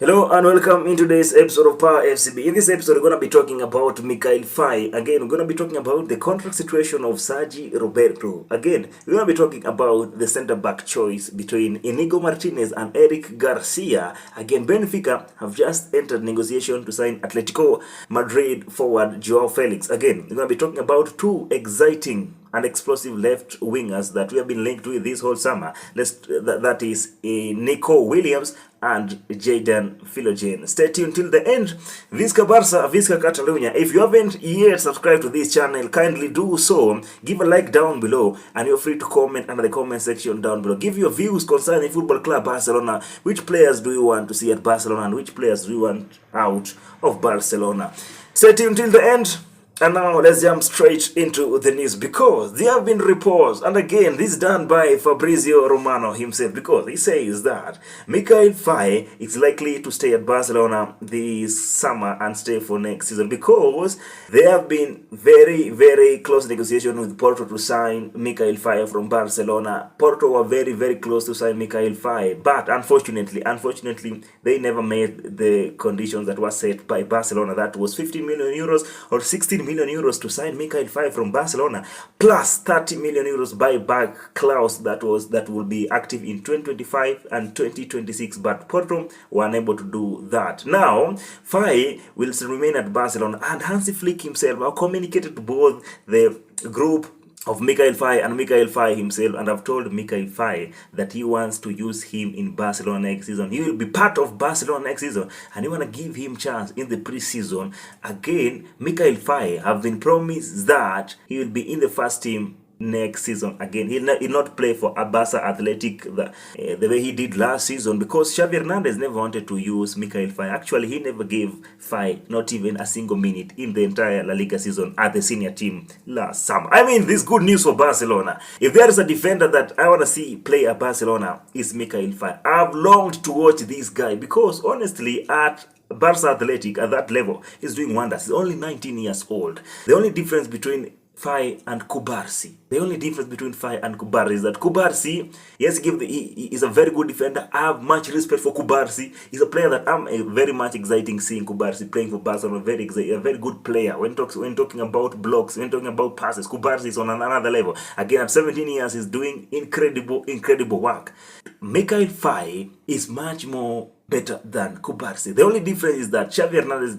Hello and welcome in today's episode of Power FCB. In this episode, we're going to be talking about Mikayil Faye. Again, we're going to be talking about the contract situation of Sergi Roberto. Again, we're going to be talking about the centre-back choice between Inigo Martinez and Eric Garcia. Again, Benfica have just entered negotiation to sign Atletico Madrid forward Joao Felix. Again, we're going to be talking about two exciting and explosive left wingers that we have been linked with this whole summer. That is Nico Williams and Jaden Philogene. Stay tuned till the end. Visca Barca, Visca Catalunya. If you haven't yet subscribed to this channel, kindly do so. Give a like down below, and you're free to comment under the comment section down below. Give your views concerning Football Club Barcelona. Which players do you want to see at Barcelona, and which players do you want out of Barcelona? Stay tuned till the end. And now let's jump straight into the news, because there have been reports, and again this is done by Fabrizio Romano himself, because he says that Mikayil Faye is likely to stay at Barcelona this summer and stay for next season, because there have been very close negotiations with Porto to sign Mikayil Faye from Barcelona. Porto were very close to sign Mikayil Faye, but unfortunately they never made the conditions that were set by Barcelona. That was 15 million euros or 16 million euros to sign Mikayil Faye from Barcelona, plus 30 million euros buyback clause that will be active in 2025 and 2026, but Porto were unable to do that. Now Faye will remain at Barcelona, and Hansi Flick himself have communicated to both the group of Mikayil Faye and Mikayil Faye himself, and I've told Mikayil Faye that he wants to use him in Barcelona next season. He will be part of Barcelona next season, and he want to give him chance in the pre-season. Again, Mikayil Faye have been promised that he will be in the first team next season. Again, he'll not play for Barca Athletic the way he did last season, because Xavi Hernandez never wanted to use Mikayil Faye. Actually, he never gave Faye not even a single minute in the entire La Liga season at the senior team last summer. I mean, this is good news for Barcelona. If there is a defender that I want to see play at Barcelona, is Mikayil Faye. I've longed to watch this guy, because honestly, at Barca Athletic at that level, he's doing wonders. He's only 19 years old. The only difference between Faye and Kubarsi. The only difference between Faye and Kubarsi is that Kubarsi, yes, he is a very good defender. I have much respect for Kubarsi. He's a player that I'm very much exciting seeing Kubarsi playing for Barcelona. A very good player. When talking about blocks, when talking about passes, Kubarsi is on another level. Again, at 17 years, he's doing incredible work. Mikayil Faye is much more better than Kubarsi. The only difference is that Xavi Hernandez,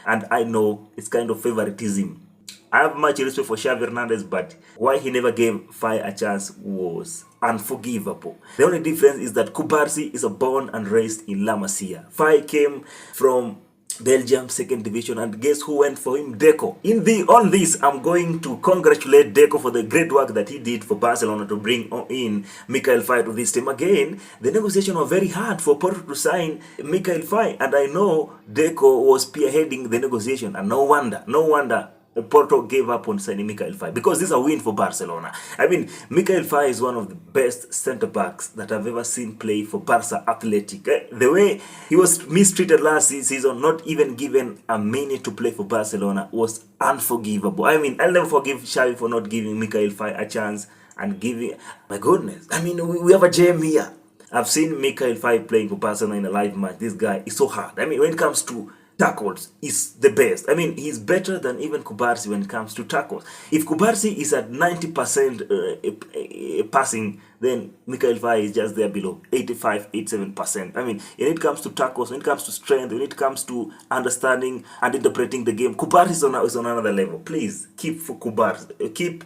and I know it's kind of favoritism. I have much respect for Xavi Hernandez, but why he never gave Faye a chance was unforgivable. The only difference is that Kubarsi is born and raised in La Masia. Faye came from Belgium second division, and guess who went for him? Deco. On this, I'm going to congratulate Deco for the great work that he did for Barcelona to bring in Mikayil Faye to this team. Again, the negotiation was very hard for Porto to sign Mikayil Faye, and I know Deco was spearheading the negotiation, and no wonder Porto gave up on signing Mikayil Faye, because this is a win for Barcelona. I mean, Mikayil Faye is one of the best centre-backs that I've ever seen play for Barca Athletic. The way he was mistreated last season, not even given a minute to play for Barcelona, was unforgivable. I mean, I'll never forgive Xavi for not giving Mikayil Faye a chance and giving... My goodness, I mean, we have a gem here. I've seen Mikayil Faye playing for Barcelona in a live match. This guy is so hard. I mean, when it comes to tackles, is the best. I mean, he's better than even Kubarsi when it comes to tackles. If Kubarsi is at 90% passing, then Mikayil Faye is just there below, 87%. I mean, when it comes to tackles, when it comes to strength, when it comes to understanding and interpreting the game, Kubarsi is on another level. Please keep for Kubarsi, keep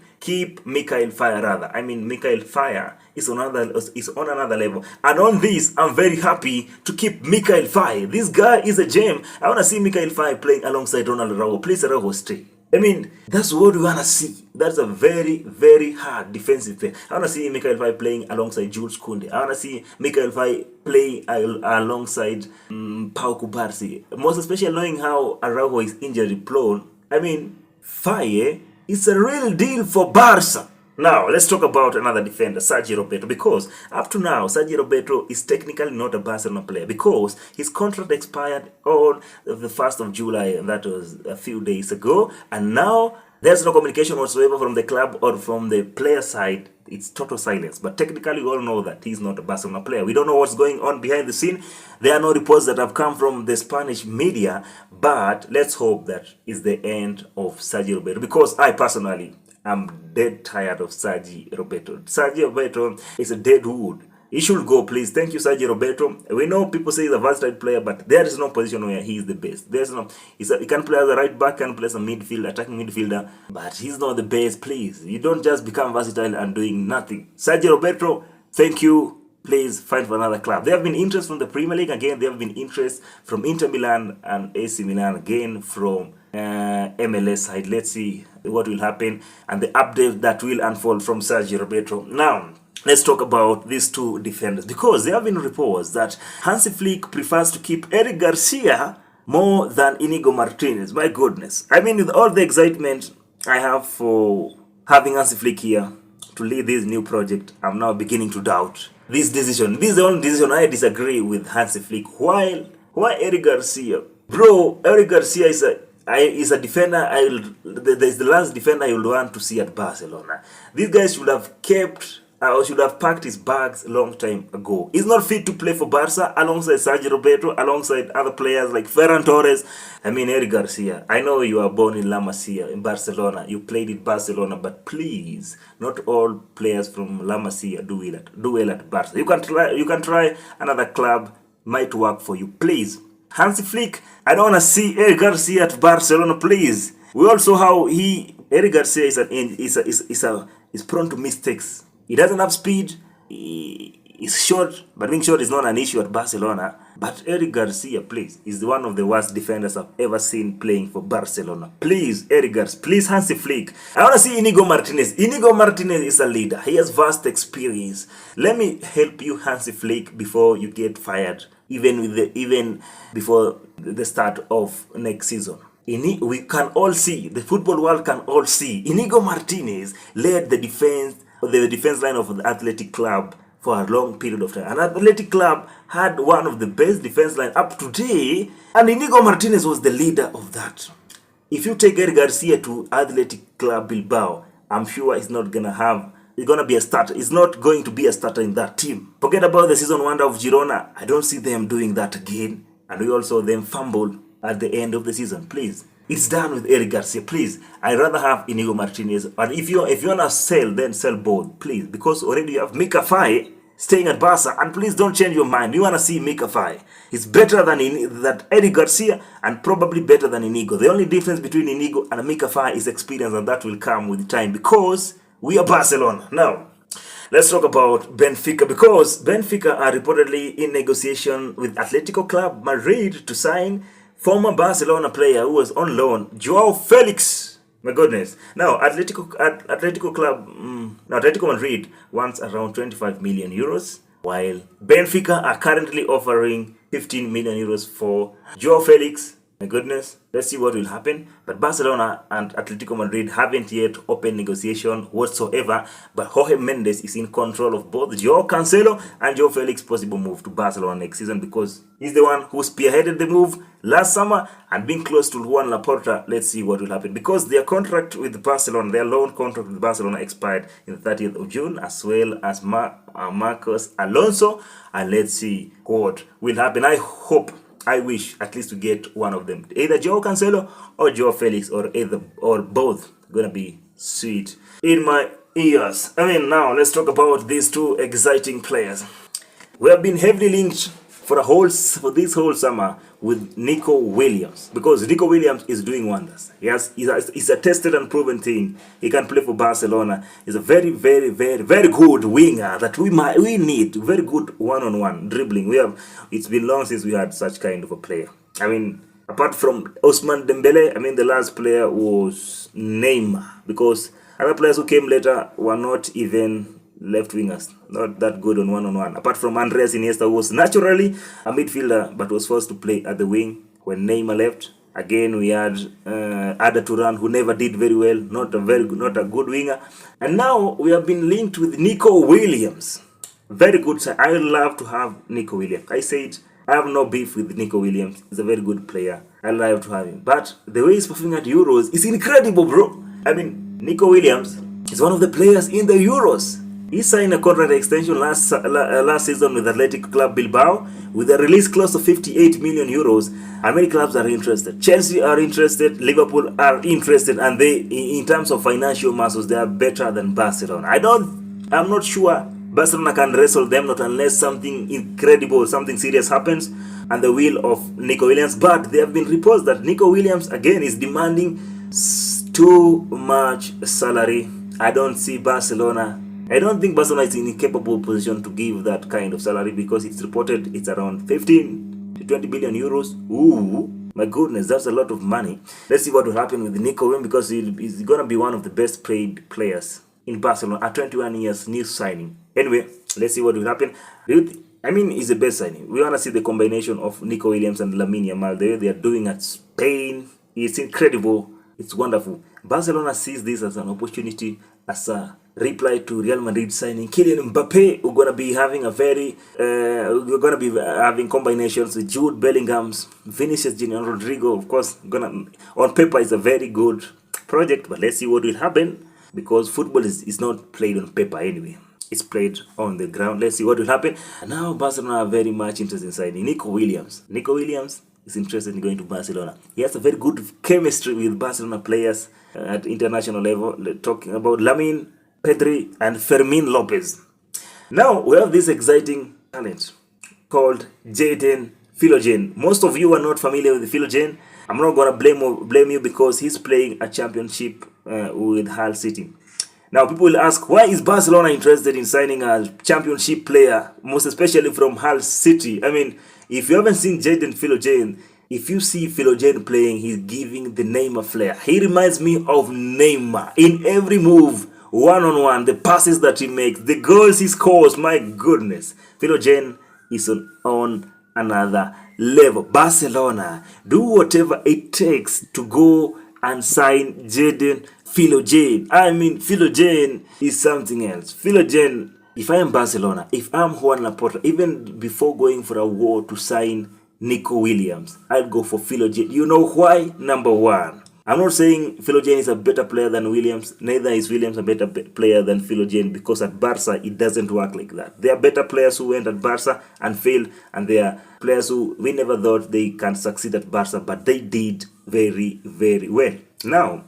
Mikayil Faye rather. I mean, Mikayil Faye is on another level. And on this, I'm very happy to keep Mikayil Faye. This guy is a gem. I want to see Mikayil Faye playing alongside Ronald Araujo. Please, Araujo, stay. I mean, that's what we want to see. That's a very hard defensive player. I want to see Mikayil Faye playing alongside Jules Koundé. I want to see Mikayil Faye playing alongside Pau Kubarsi. Most especially knowing how Araujo is injury prone. I mean, Faye is a real deal for Barca. Now, let's talk about another defender, Sergi Roberto, because up to now, Sergi Roberto is technically not a Barcelona player, because his contract expired on the 1st of July, and that was a few days ago, and now There's no communication whatsoever from the club or from the player side. It's total silence. But technically, we all know that he's not a Barcelona player. We don't know what's going on behind the scene. There are no reports that have come from the Spanish media. But let's hope that is the end of Sergi Roberto. Because I personally am dead tired of Sergi Roberto. Sergi Roberto is a dead wood. He should go, please. Thank you, Sergi Roberto. We know people say he's a versatile player, but there is no position where he is the best. There's no. He can play as a right back, can play as a midfielder, attacking midfielder, but he's not the best. Please, you don't just become versatile and doing nothing. Sergi Roberto, thank you. Please find for another club. There have been interest from the Premier League again. There have been interest from Inter Milan and AC Milan again from MLS side. Let's see what will happen and the update that will unfold from Sergi Roberto. Now, let's talk about these two defenders, because there have been reports that Hansi Flick prefers to keep Eric Garcia more than Inigo Martinez. My goodness. I mean, with all the excitement I have for having Hansi Flick here to lead this new project, I'm now beginning to doubt this decision. This is the only decision I disagree with Hansi Flick. Why Eric Garcia? Bro, Eric Garcia is a defender. There's the last defender I would want to see at Barcelona. These guys should have kept or should have packed his bags a long time ago. He's not fit to play for Barca alongside Sergi Roberto, alongside other players like Ferran Torres. I mean, Eric Garcia, I know you are born in La Masia, in Barcelona. You played in Barcelona, but please, not all players from La Masia do well at Barca. You can try another club, might work for you. Please, Hansi Flick, I don't want to see Eric Garcia at Barcelona, please. We also how Eric Garcia is prone to mistakes. He doesn't have speed. He's short, but being short is not an issue at Barcelona. But Eric Garcia, please, is one of the worst defenders I've ever seen playing for Barcelona. Please, Eric Garcia, please, Hansi Flick. I want to see Inigo Martinez. Inigo Martinez is a leader. He has vast experience. Let me help you, Hansi Flick, before you get fired, even before the start of next season. We can all see, the football world can all see, Inigo Martinez led the defense line of the Athletic Club for a long period of time. And Athletic Club had one of the best defense line up to today, and Inigo Martinez was the leader of that. If you take Eric Garcia to Athletic Club Bilbao, I'm sure he's not gonna be a starter. He's not going to be a starter in that team. Forget about the season wonder of Girona. I don't see them doing that again. And we also them fumble at the end of the season. Please. It's done with Eric Garcia, please. I'd rather have Inigo Martinez. And if you want to sell, then sell both, please. Because already you have Mikayil Faye staying at Barca. And please don't change your mind. You want to see Mikayil Faye. It's better than Eric Garcia and probably better than Inigo. The only difference between Inigo and Mikayil Faye is experience, and that will come with time because we are Barcelona. Now, let's talk about Benfica, because Benfica are reportedly in negotiation with Atletico Club Madrid to sign former Barcelona player who was on loan, Joao Felix. My goodness. Now, Atletico Madrid wants around 25 million euros, while Benfica are currently offering 15 million euros for Joao Felix. My goodness. Let's see what will happen. But Barcelona and Atletico Madrid haven't yet opened negotiation whatsoever. But Jorge Mendes is in control of both Joao Cancelo and Joao Felix's possible move to Barcelona next season, because he's the one who spearheaded the move last summer and being close to Juan Laporta. Let's see what will happen, because their contract with Barcelona, their loan contract with Barcelona expired in the 30th of June, as well as Marcos Alonso. And let's see what will happen. I wish at least to get one of them, either Joao Cancelo or Joao Felix, or both. Gonna be sweet in my ears. I mean, now let's talk about these two exciting players. We have been heavily linked for this whole summer with Nico Williams, because Nico Williams is doing wonders. He's a tested and proven thing. He can play for Barcelona. He's a very, very, very, very good winger that we need. Very good one-on-one dribbling. It's been long since we had such kind of a player. I mean, apart from Ousmane Dembele, I mean, the last player was Neymar, because other players who came later were not even left wingers, not that good on one-on-one. Apart from Andres Iniesta, who was naturally a midfielder but was forced to play at the wing when Neymar left. Again, we had Ada Turan, who never did very well, not a good winger. And now we have been linked with Nico Williams. Very good side. I would love to have Nico Williams. I said I have no beef with Nico Williams. He's a very good player. I love to have him. But the way he's performing at Euros is incredible, bro. I mean, Nico Williams is one of the players in the Euros. He signed a contract extension last season with Athletic Club Bilbao with a release clause of 58 million euros. And many clubs are interested. Chelsea are interested, Liverpool are interested, and they, in terms of financial muscles, they are better than Barcelona. I'm not sure Barcelona can wrestle them, not unless something incredible, something serious happens and the will of Nico Williams. But there have been reports that Nico Williams again is demanding too much salary. I don't think Barcelona is in a capable position to give that kind of salary, because it's reported it's around 15 to 20 billion euros. Ooh, my goodness, that's a lot of money. Let's see what will happen with Nico Williams, because he's going to be one of the best paid players in Barcelona at 21 years, new signing. Anyway, let's see what will happen. I mean, it's the best signing. We want to see the combination of Nico Williams and Lamine Yamal, the way they are doing at Spain. It's incredible. It's wonderful. Barcelona sees this as an opportunity, as a reply to Real Madrid signing Kylian Mbappe. We're gonna be having having combinations with Jude Bellingham's, Vinicius Junior, Rodrigo. Of course, on paper it's a very good project, but let's see what will happen, because football is not played on paper anyway. It's played on the ground. Let's see what will happen. And now Barcelona are very much interested in signing Nico Williams. Nico Williams is interested in going to Barcelona. He has a very good chemistry with Barcelona players at international level. Talking about Lamine, Pedri, and Fermin Lopez. Now we have this exciting talent called Jaden Philogene. Most of you are not familiar with Philogene. I'm not gonna blame you, because he's playing a championship with Hull City. Now people will ask, why is Barcelona interested in signing a championship player, most especially from Hull City? I mean, if you haven't seen Jaden Philogene, if you see Philogene playing, he's giving the Neymar flair. He reminds me of Neymar in every move, one-on-one, the passes that he makes, the goals he scores. My goodness, Philogene is on another level. Barcelona, do whatever it takes to go and sign Jaden Philogene. I mean, Philogene is something else. Philogene, if I am Barcelona, if I'm Juan Laporta, even before going for a war to sign Nico Williams, I'll go for Philogene. You know why? Number one, I'm not saying Philogene is a better player than Williams. Neither is Williams a better player than Philogene, because at Barca, it doesn't work like that. There are better players who went at Barca and failed, and there are players who we never thought they can succeed at Barca, but they did very, very well. Now,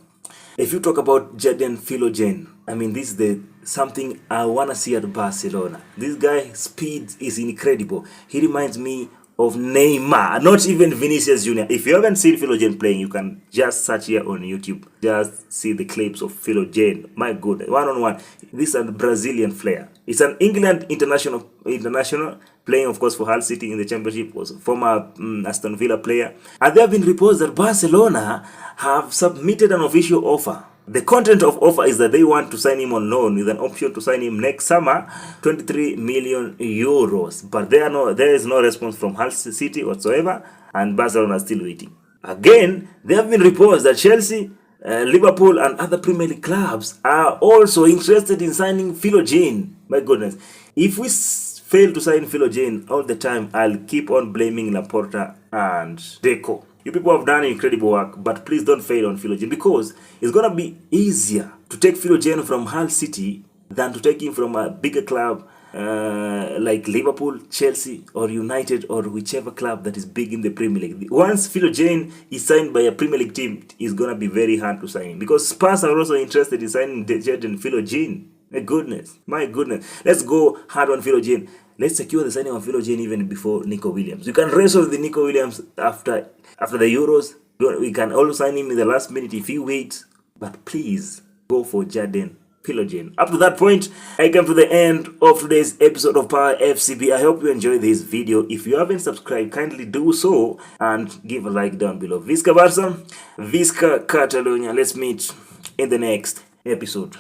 if you talk about Jaden Philogene, I mean, this is something I want to see at Barcelona. This guy, speed is incredible. He reminds me of Neymar, not even Vinicius Junior. If you haven't seen Philogene playing, you can just search here on YouTube. Just see the clips of Philogene. My goodness, one-on-one. This is a Brazilian player. It's an England international playing, of course, for Hull City in the Championship. Was a former Aston Villa player. And there have been reports that Barcelona have submitted an official offer. The content of offer is that they want to sign him on loan with an option to sign him next summer, 23 million euros. But there is no response from Hull City whatsoever, and Barcelona is still waiting. Again, there have been reports that Chelsea, Liverpool, and other Premier League clubs are also interested in signing Philogene. My goodness, if we fail to sign Philogene all the time, I'll keep on blaming Laporta and Deco. You people have done incredible work, but please don't fail on Philogene, because it's going to be easier to take Philogene from Hull City than to take him from a bigger club like Liverpool, Chelsea, or United, or whichever club that is big in the Premier League. Once Philogene is signed by a Premier League team, it's going to be very hard to sign him, because Spurs are also interested in signing Jaden Philogene. My goodness. Let's go hard on Philogene. Let's secure the signing of Philogene even before Nico Williams. You can wrestle with the Nico Williams after the Euros. We can also sign him in the last minute if he waits. But please go for Jaden Philogene. Up to that point, I come to the end of today's episode of Power FCB. I hope you enjoyed this video. If you haven't subscribed, kindly do so and give a like down below. Visca Barca, Visca Catalonia. Let's meet in the next episode.